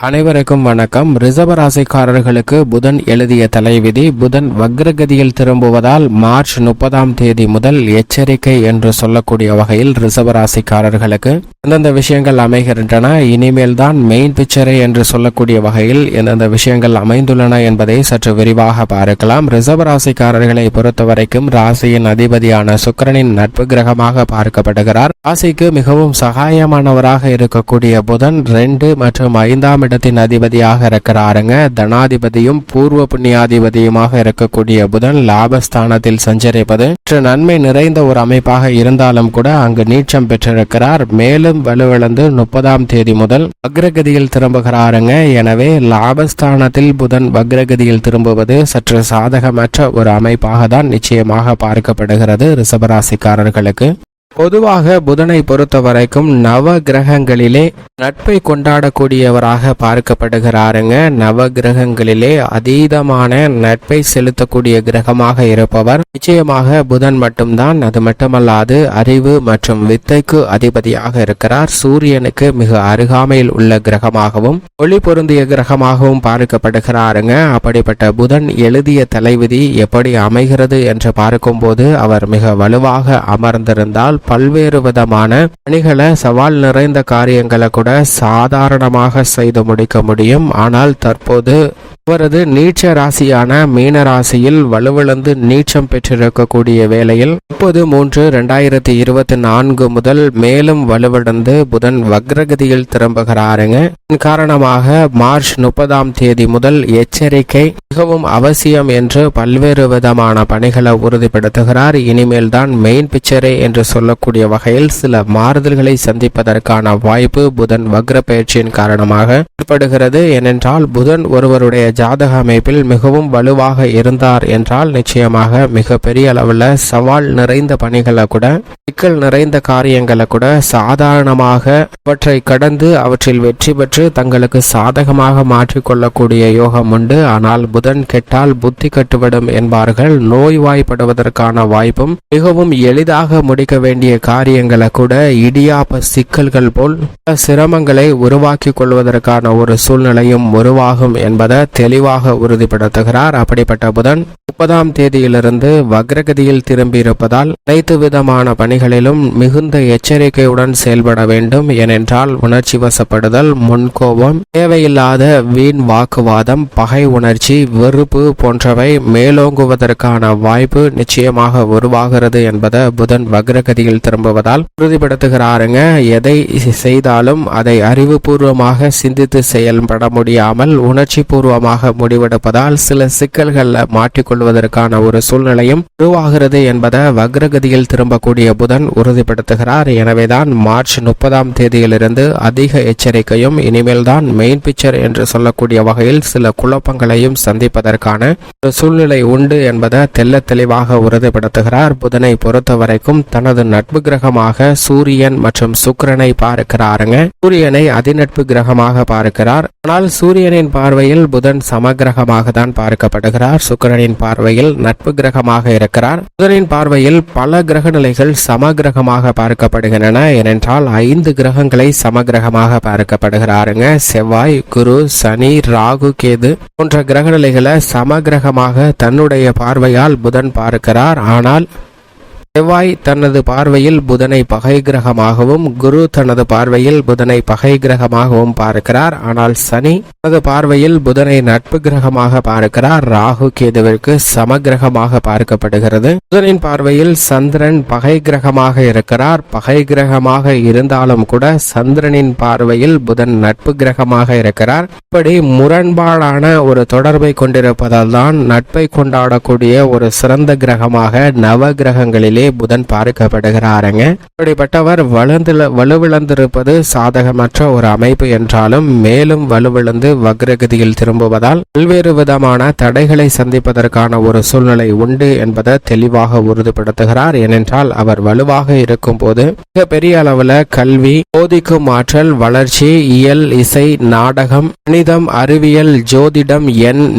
அனைவருக்கும் வணக்கம். ரிஷப ராசிக்காரர்களுக்கு புதன் எழுதிய தலைவிதி. புதன் வக்ரகதியில் திரும்புவதால் மார்ச் 30ஆம் தேதி முதல் எச்சரிக்கை என்று சொல்லக்கூடிய வகையில் ரிஷப ராசிக்காரர்களுக்கு எந்தெந்த விஷயங்கள் அமைகின்றன, இனிமேல் தான் மெயின் பிக்சரை என்று சொல்லக்கூடிய வகையில் எந்தெந்த விஷயங்கள் அமைந்துள்ளன என்பதை சற்று விரிவாக பார்க்கலாம். ரிஷப ராசிக்காரர்களை பொறுத்தவரைக்கும் ராசியின் அதிபதியான சுக்கிரனின் நட்பு கிரகமாக பார்க்கப்படுகிறார். ராசிக்கு மிகவும் சகாயமானவராக இருக்கக்கூடிய புதன் 2 மற்றும் 5ஆம் இடத்தின் அதிபதியாக இருக்கிறாருங்க. தனாதிபதியும் பூர்வ புண்ணியாதிபதியுமாக இருக்கக்கூடிய புதன் லாபஸ்தானத்தில் சஞ்சரிப்பது நன்மை நிறைந்த ஒரு அமைப்பாக இருந்தாலும் கூட அங்கு நீச்சம் பெற்றிருக்கிறார். மேலும் வலுவிழந்து 30ஆம் தேதி முதல் வக்ரகதியில் திரும்புகிறாருங்க. எனவே லாபஸ்தானத்தில் புதன் வக்ரகதியில் திரும்புவது சற்று சாதகமற்ற ஒரு அமைப்பாக தான் நிச்சயமாக பார்க்கப்படுகிறது ரிஷபராசிக்காரர்களுக்கு. பொதுவாக புதனை பொறுத்த வரைக்கும் நவ கிரகங்களிலே நட்பை கொண்டாடக்கூடியவராக பார்க்கப்படுகிறாருங்க. நவ கிரகங்களிலே அதீதமான நட்பை செலுத்தக்கூடிய கிரகமாக இருப்பவர் நிச்சயமாக புதன் மட்டும்தான். அது மட்டுமல்லாது அறிவு மற்றும் வித்தைக்கு அதிபதியாக இருக்கிறார். சூரியனுக்கு மிக அருகாமையில் உள்ள கிரகமாகவும் ஒளி பொருந்திய கிரகமாகவும் பார்க்கப்படுகிறாருங்க. அப்படிப்பட்ட புதன் எழுதிய தலைவிதி எப்படி அமைகிறது என்று பார்க்கும்போது அவர் மிக வலுவாக அமர்ந்திருந்தால் பல்வேறு விதமான பணிகளை, சவால் நிறைந்த காரியங்களை கூட சாதாரணமாக செய்து முடிக்க முடியும். ஆனால் தற்போது அவரது நீச்ச ராசியான மீன ராசியில் வலுவிழந்து நீச்சம் பெற்றிருக்கக்கூடிய வேளையில் 30/3/2024 முதல் மேலும் வலுவிழந்து புதன் வக்ரகதியில் திரும்புகிறாருங்க. காரணமாக மார்ச் 30ஆம் தேதி முதல் எச்சரிக்கை மிகவும் அவசியம் என்று பல்வேறு விதமான பணிகளை உறுதிப்படுத்துகிறார். இனிமேல் தான் மெயின் பிக்சரே என்று சொல்லக்கூடிய வகையில் சில மாறுதல்களை சந்திப்பதற்கான வாய்ப்பு புதன் வக்ர பயிற்சியின் காரணமாக ஏற்படுகிறது. ஏனென்றால் புதன் ஒருவருடைய ஜாதக அமைப்பில் மிகவும் வலுவாக இருந்தார் என்றால் நிச்சயமாக மிக பெரிய அளவில் சவால் நிறைந்த பணிகளை கூட, சிக்கல் நிறைந்த காரியங்களை கூட சாதாரணமாக அவற்றை கடந்து அவற்றில் வெற்றி பெற்று தங்களுக்கு சாதகமாக மாற்றிக்கொள்ளக்கூடிய யோகம் உண்டு. ஆனால் புதன் கெட்டால் புத்தி கட்டுவிடும் என்பார்கள். நோய்வாய்ப்படுவதற்கான வாய்ப்பும், மிகவும் எளிதாக முடிக்க வேண்டிய காரியங்களை கூட இடியாப்ப சிக்கல்கள் போல் சிரமங்களை உருவாக்கி கொள்வதற்கான ஒரு சூழ்நிலையும் உருவாகும் என்பதை தெளிவாக உறுதிப்படுத்துகிறார். அப்படிப்பட்ட புதன் 30ஆம் தேதியிலிருந்து வக்ரகதியில் திரும்பி இருப்பதால் அனைத்து விதமான பணிகளிலும் மிகுந்த எச்சரிக்கையுடன் செயல்பட வேண்டும். ஏனென்றால் உணர்ச்சி வசப்படுதல், முன்கோபம், தேவையில்லாத வீண் வாக்குவாதம், பகை உணர்ச்சி, வெறுப்பு போன்றவை மேலோங்குவதற்கான வாய்ப்பு நிச்சயமாக உருவாகிறது என்பதை புதன் வக்ரகதியில் திரும்புவதால் உறுதிப்படுத்துகிறாருங்க. எதை செய்தாலும் அதை அறிவுபூர்வமாக சிந்தித்து செயல்பட முடியாமல் உணர்ச்சி பூர்வமாக முடிவெடுப்பதால் சில சிக்கல்களை மாற்றிக்கொள்வதற்கான ஒரு சூழ்நிலையும் உருவாகிறது என்பதை வக்ரகதியில் திரும்பக்கூடிய புதன் உறுதிப்படுத்துகிறார். எனவேதான் மார்ச் 30ஆம் தேதியிலிருந்து அதிக எச்சரிக்கையும், இனிமேல் தான் மெயின் பிக்சர் என்று சொல்லக்கூடிய வகையில் சில குழப்பங்களையும் சந்திப்பதற்கான ஒரு சூழ்நிலை உண்டு என்பதை தெல்ல தெளிவாக உறுதிப்படுத்துகிறார். புதனை பொறுத்தவரைக்கும் தனது நட்பு கிரகமாக சூரியன் மற்றும் சுக்கிரனை பார்க்கிறாருங்க. சூரியனை அதிநட்பு கிரகமாக பார்க்கிறார். ஆனால் சூரியனின் பார்வையில் புதன் சமகிரகமாக தான் பார்க்கப்படுகிறார். சுக்கிரனின் பார்வையில் நட்பு கிரகமாக இருக்கிறார். புதனின் பார்வையில் பல கிரக நிலைகள் சமகிரகமாக பார்க்கப்படுகின்றன. ஏனென்றால் 5 கிரகங்களை சமகிரகமாக பார்க்கப்படுகிறாருங்க. செவ்வாய், குரு, சனி, ராகு, கேது போன்ற கிரக நிலைகளை சமகிரகமாக தன்னுடைய பார்வையால் புதன் பார்க்கிறார். ஆனால் செவ்வாய் தனது பார்வையில் புதனை பகை கிரகமாகவும், குரு தனது பார்வையில் புதனை பகை கிரகமாகவும் பார்க்கிறார். ஆனால் சனி தனது பார்வையில் புதனை நட்பு கிரகமாக பார்க்கிறார். ராகு கேதுவிற்கு சமகிரகமாக பார்க்கப்படுகிறது. புதனின் பார்வையில் சந்திரன் பகை கிரகமாக இருக்கிறார். பகை கிரகமாக இருந்தாலும் கூட சந்திரனின் பார்வையில் புதன் நட்பு கிரகமாக இருக்கிறார். இப்படி முரண்பாடான ஒரு தொடர்பை கொண்டிருப்பதால் தான் நட்பை கொண்டாடக்கூடிய ஒரு சிறந்த கிரகமாக நவ கிரகங்களிலே புதன் பார்க்கப்படுகிறாருங்க. இப்படிப்பட்டவர் வலுவிழந்திருப்பது சாதகமற்ற ஒரு அமைப்பு என்றாலும் மேலும் வலுவிழந்து வக்ரகதியில் திரும்புவதால் பல்வேறு விதமான தடைகளை சந்திப்பதற்கான ஒரு சூழ்நிலை உண்டு என்பதை தெளிவாக உறுதிப்படுத்துகிறார். ஏனென்றால் அவர் வலுவாக இருக்கும் போது மிக பெரிய அளவில் கல்வி, போதிக்கும் ஆற்றல், வளர்ச்சி, இயல், இசை, நாடகம், கணிதம், அறிவியல், ஜோதிடம்,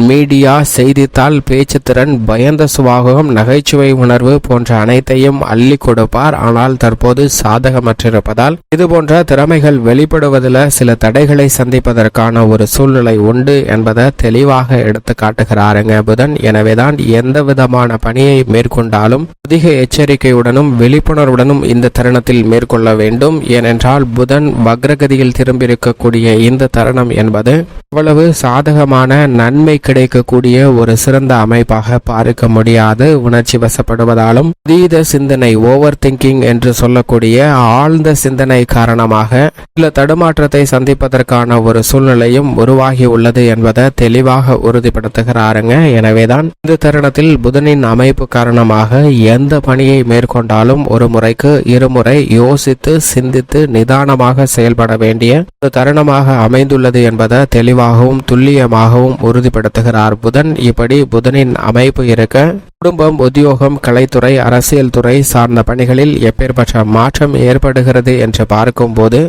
மீடியா, செய்தித்தாள், பேச்சுத்திறன், பயந்த சுபாவம், நகைச்சுவை உணர்வு போன்ற அனைத்தையும் அனைத்தையும் அள்ளி கொடுப்பார். ஆனால் தற்போது சாதகமற்றிருப்பதால் இதுபோன்ற திறமைகள் வெளிப்படுவதில் சில தடைகளை சந்திப்பதற்கான ஒரு சூழ்நிலை உண்டு என்பதை தெளிவாக எடுத்து காட்டுகிறாருங்க புதன். எனவேதான் எந்த விதமான பணியை மேற்கொண்டாலும் அதிக எச்சரிக்கையுடனும் விழிப்புணர்வுடனும் இந்த தருணத்தில் மேற்கொள்ள வேண்டும். ஏனென்றால் புதன் வக்ரகதியில் திரும்பியிருக்கக்கூடிய இந்த தருணம் என்பது அவ்வளவு சாதகமான நன்மை கிடைக்கக்கூடிய ஒரு சிறந்த அமைப்பாக பார்க்க முடியாது. உணர்ச்சி வசப்படுவதாலும் அதீத சிந்தனை ஓவர் திங்கிங் என்று சொல்லக்கூடிய ஆழ்ந்த சிந்தனை காரணமாக சில தடுமாற்றத்தை சந்திப்பதற்கான ஒரு சூழ்நிலையும் உருவாகி உள்ளது என்பதை தெளிவாக உறுதிப்படுத்துகிறாருங்க. எனவேதான் இந்த தருணத்தில் புதனின் அமைப்பு காரணமாக எந்த பணியை மேற்கொண்டாலும் ஒரு முறைக்கு இருமுறை யோசித்து சிந்தித்து நிதானமாக செயல்பட வேண்டிய ஒரு தருணமாக அமைந்துள்ளது என்பதை தெளிவாகவும் துல்லியமாகவும் உறுதிப்படுத்துகிறார் புதன். இப்படி புதனின் அமைப்பு இருக்க குடும்பம், உத்தியோகம், கலைத்துறை, அரசியல் துறை சார்ந்த பணிகளில் எப்பேற்பட்ட மாற்றம் ஏற்படுகிறது என்று பார்க்கும்போது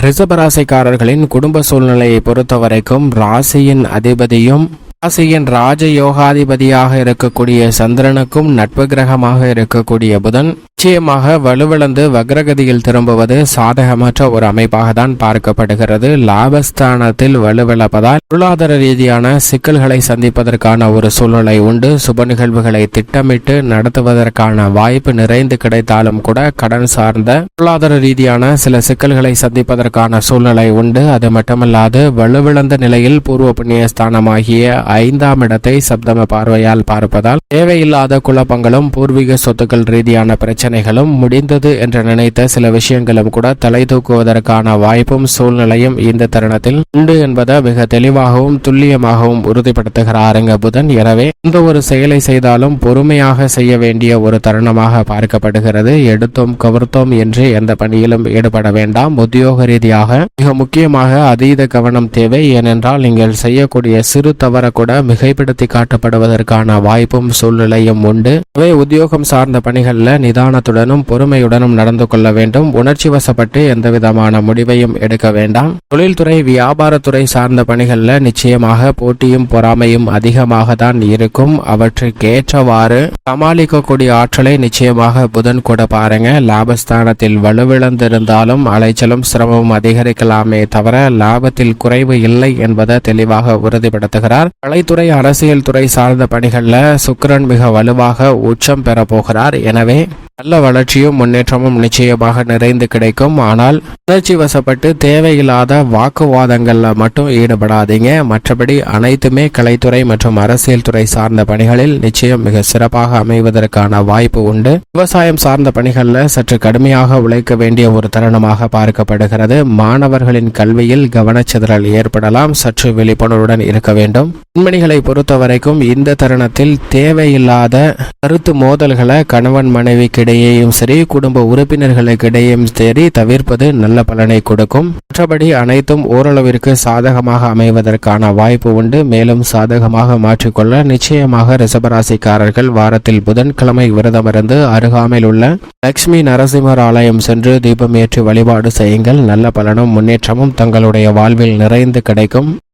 ரிஷபராசிக்காரர்களின் குடும்ப சூழ்நிலையை பொறுத்தவரைக்கும் ராசியின் அதிபதியும் ராசியின் ராஜயோகாதிபதியாக இருக்கக்கூடிய சந்திரனுக்கும் நட்பு கிரகமாக இருக்கக்கூடிய புதன் நிச்சயமாக வலுவிழந்து வக்ரகதியில் திரும்புவது சாதகமற்ற ஒரு அமைப்பாக தான் பார்க்கப்படுகிறது. லாபஸ்தானத்தில் வலுவிழப்பதால் பொருளாதார ரீதியான சிக்கல்களை சந்திப்பதற்கான ஒரு சூழ்நிலை உண்டு. சுப நிகழ்வுகளை திட்டமிட்டு நடத்துவதற்கான வாய்ப்பு நிறைந்து கிடைத்தாலும் கூட கடன் சார்ந்த பொருளாதார ரீதியான சில சிக்கல்களை சந்திப்பதற்கான சூழ்நிலை உண்டு. அது மட்டுமல்லாது வலுவிழந்த நிலையில் பூர்வ புண்ணிய ஸ்தானமாகிய 5ஆம் இடத்தை சப்தம பார்வையால் பார்ப்பதால் தேவையில்லாத குழப்பங்களும் பூர்வீக சொத்துக்கள் ரீதியான பிரச்சனைகளும் முடிந்தது என்று நினைத்த சில விஷயங்களும் கூட தலை தூக்குவதற்கான வாய்ப்பும் சூழ்நிலையும் இந்த தருணத்தில் உண்டு என்பதை மிக தெளிவாகவும் துல்லியமாகவும் உறுதிப்படுத்துகிறாருங்க புதன். எனவே எந்த ஒரு செயலை செய்தாலும் பொறுமையாக செய்ய வேண்டிய ஒரு தருணமாக பார்க்கப்படுகிறது. எடுத்தோம் கவர்த்தோம் என்று எந்த பணியிலும் ஈடுபட வேண்டாம். உத்தியோக ரீதியாக மிக முக்கியமாக அதீத கவனம் தேவை. ஏனென்றால் நீங்கள் செய்யக்கூடிய சிறு தவற கூட மிகைப்படுத்தி காட்டப்படுவதற்கான வாய்ப்பும் சூழ்நிலையும் உண்டு. உத்தியோகம் சார்ந்த பணிகளில் நிதானத்துடனும் பொறுமையுடனும் நடந்து கொள்ள வேண்டும். உணர்ச்சி வசப்பட்டு எந்த விதமான முடிவையும் எடுக்க வேண்டாம். தொழில்துறை, வியாபாரத்துறை சார்ந்த பணிகளில் நிச்சயமாக போட்டியும் பொறாமையும் அதிகமாக தான் இருக்கும். அவற்றுக்கேற்றவாறு சமாளிக்கக்கூடிய ஆற்றலை நிச்சயமாக புதன் கூட பாருங்க. லாபஸ்தானத்தில் வலுவிழந்திருந்தாலும் அலைச்சலும் சிரமமும் அதிகரிக்கலாமே தவிர லாபத்தில் குறைவு இல்லை என்பதை தெளிவாக உறுதிப்படுத்துகிறார். கலைத்துறை, அரசியல் துறை சார்ந்த பணிகளில் சுக்கிரன் மிக வலுவாக உச்சம் பெற போகிறார். எனவே நல்ல வளர்ச்சியும் முன்னேற்றமும் நிச்சயமாக நிறைந்து கிடைக்கும். ஆனால் உணர்ச்சி வசப்பட்டு தேவையில்லாத வாக்குவாதங்கள்ல மட்டும் ஈடுபடாதீங்க. மற்றபடி அனைத்துமே கலைத்துறை மற்றும் அரசியல் துறை சார்ந்த பணிகளில் நிச்சயம் மிக சிறப்பாக அமைவதற்கான வாய்ப்பு உண்டு. விவசாயம் சார்ந்த பணிகளில் சற்று கடுமையாக உழைக்க வேண்டிய ஒரு தருணமாக பார்க்கப்படுகிறது. மாணவர்களின் கல்வியில் கவனச்சிதறல் ஏற்படலாம். சற்று விழிப்புணர்வுடன் இருக்க வேண்டும். பெண்மணிகளை பொறுத்தவரைக்கும் இந்த தருணத்தில் தேவையில்லாத கருத்து மோதல்களை கணவன் மனைவிக்கு இடையேயும் சரி, குடும்ப உறுப்பினர்களுக்கிடையும் சரி தவிர்ப்பது நல்ல பலனை கொடுக்கும். மற்றபடி அனைத்தும் ஓரளவிற்கு சாதகமாக அமைவதற்கான வாய்ப்பு உண்டு. மேலும் சாதகமாக மாற்றிக்கொள்ள நிச்சயமாக ரிஷபராசிக்காரர்கள் வாரத்தில் புதன்கிழமை விரதமிருந்து அருகாமையில் உள்ள லட்சுமி நரசிம்மர் ஆலயம் சென்று தீபம் ஏற்றி வழிபாடு செய்யுங்கள். நல்ல பலனும் முன்னேற்றமும் தங்களுடைய வாழ்வில் நிறைந்து கிடைக்கும்.